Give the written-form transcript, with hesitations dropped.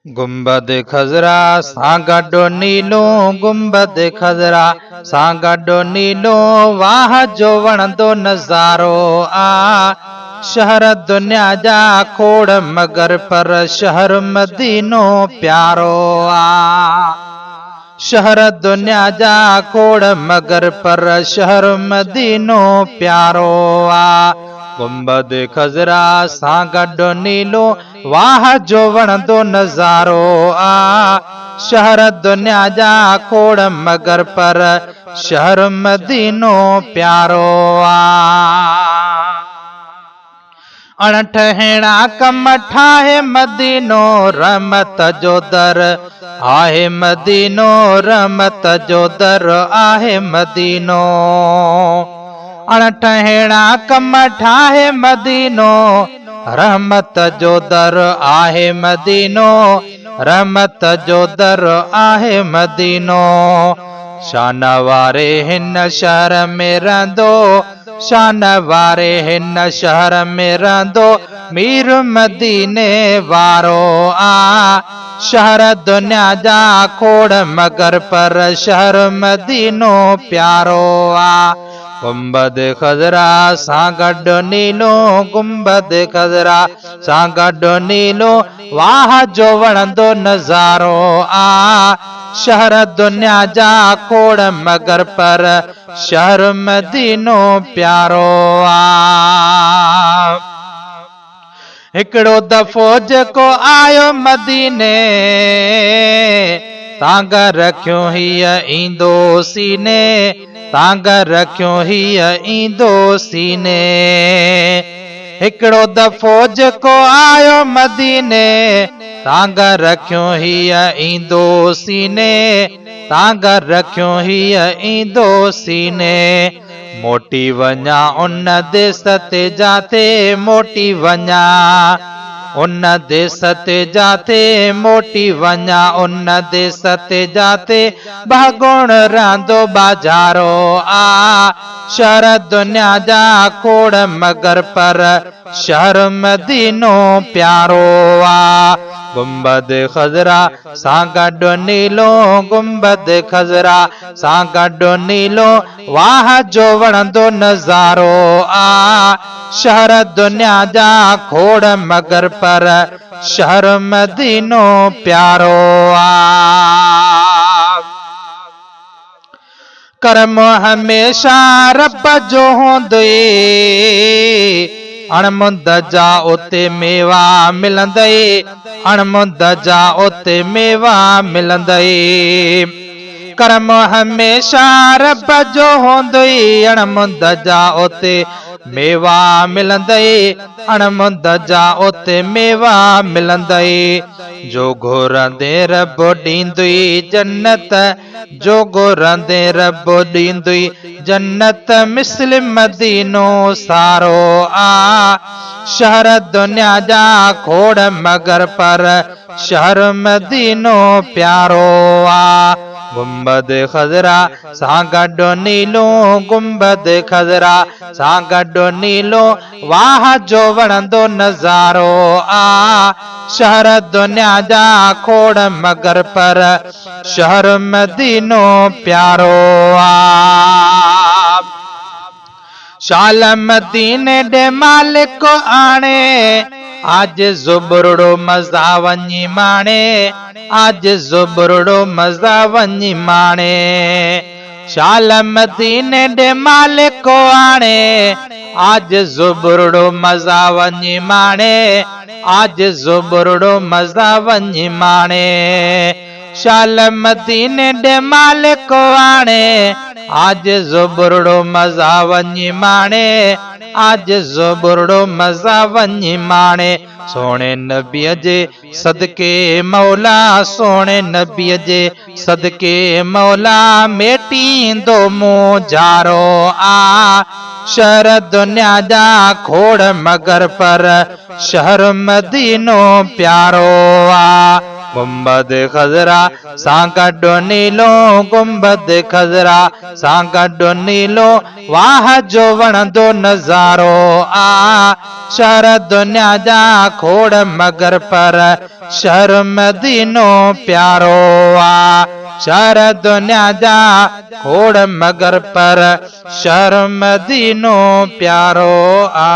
गुंबद खजरा सां गॾु नीलो गुंबद खजरा सां गॾु नीलो वाह जो वणंदो नज़ारो आ। शहर दुनिया जा खोड़ मगर पर शहर मदीनो प्यारो आ। शहर दुनिया जा खोड़ मगर पर शहर मदीनो प्यारो आ। गुंबद खजरा सां गॾु नीलो वाह जो वणंदो नज़ारो आ। शहर दुनिया जा खोड़ मगर पर शहर मदीनो प्यारो आ। अणठहिणा कम ठाहे मदीनो रहमत जो दर आहे मदीनो रहमत जो दर आहे मदीनो। अणठहिणा कम ठाहे मदीनो रहमत जो दर आहे मदीनो रहमत जो दर आहे मदीनो। शान वारे हिन शहर में रहंदो शान वारे हिन शहर में रहंदो मीर मदीने वारो आ। शहर दुनिया जा खोड़ मगर पर शहर मदीनो प्यारो आ। गुंबद खजरा सां गॾु नीलो गुंबद खजरा सां गॾु नीलो वाह जो वणंदो नज़ारो आ। शहर दुनिया जा खोड़ मगर पर शहर मदीनो प्यारो आ। हिकिड़ो दफ़ो जेको आयो मदीने तांग रखियो हीअ ईंदो सीने तांग रखियो हीअ ईंदो सीने। हिकिड़ो दफ़ो जेको आयो मदीने तांग रखियो हीअ ईंदो सीने तांग रखियो हीअ ईंदो सीने। मोटी वञा उन देस ते जाते मोटी वञा उन देस ते जाते मोटी वञा उन देस ते जाते भागुण रहंदो बाजारो आ। शहर दुनिया जा खोड़ मगर पर शहर मदीनो प्यारो आ। गुंबद खजरा सां गॾु नीलो गुंबद खजरा सां गॾु नीलो वाह जो वणंदो नज़ारो आ। शहर दुनिया जा खोड़ मगर पर शहर मदीनो प्यारो आ। कर्म हमेशा रब जो हूंदई अणमुंद जा उते मेवा मिलंदई अणमुंद जा उते मेवा मिलंदई। कर्म हमेशा रब जो हूंदई अणमुंद जा उते मेवा मिलंदई अणमुंद जा उते मेवा मिलंदई। जो घुरंदे रब ॾींदुई जन्नत जो घुरंदे रब ॾींदुई जन्नत मिस्ल मदीनो सारो आ। शहर दुनिया जा खोड़ मगर पर शहर मदीनो प्यारो आ। गुंबद खजरा सां गॾु नीलो गुंबद खजरा सां गॾु नीलो वाह जो वणंदो नज़ारो आ। शहर दुनिया जा खोड़ मगर पर शहर मदीनो प्यारो आ। शाल मदीने ॾे मालिक आणे आज ज़ुबरुड़ो मज़ा वञी माणे आज ज़ुबरुड़ो मज़ा वञी माणे। शाल मदीने ॾे मालिक आणे आज ज़ुबरुड़ो मज़ा वञी माणे आज ज़ुबरुड़ो मज़ा वञी माणे। शाल मदीने ॾे मालिक आणे आज ज़ुबरुड़ो मज़ा वञी माणे आज ज़ुबरुड़ो मज़ा वञी माणे। सोणे नबीअ जे सदके मौला सोणे नबीअ जे सदके मौला मेटींदो मूं जारो आ। शहर दुनिया जा खोड़ मगर पर शहर मदीनो प्यारो आ। गुंबद खजरा सांकड़ो नीलो गुंबद खजरा सांकड़ो नीलो वाह जो वणंदो नज़ारो आ शहर दुनिया जा खोड़ मगर पर शहर मदीनो प्यारो आ शहर दुनिया जा खोड़ मगर पर शहर मदीनो प्यारो आ।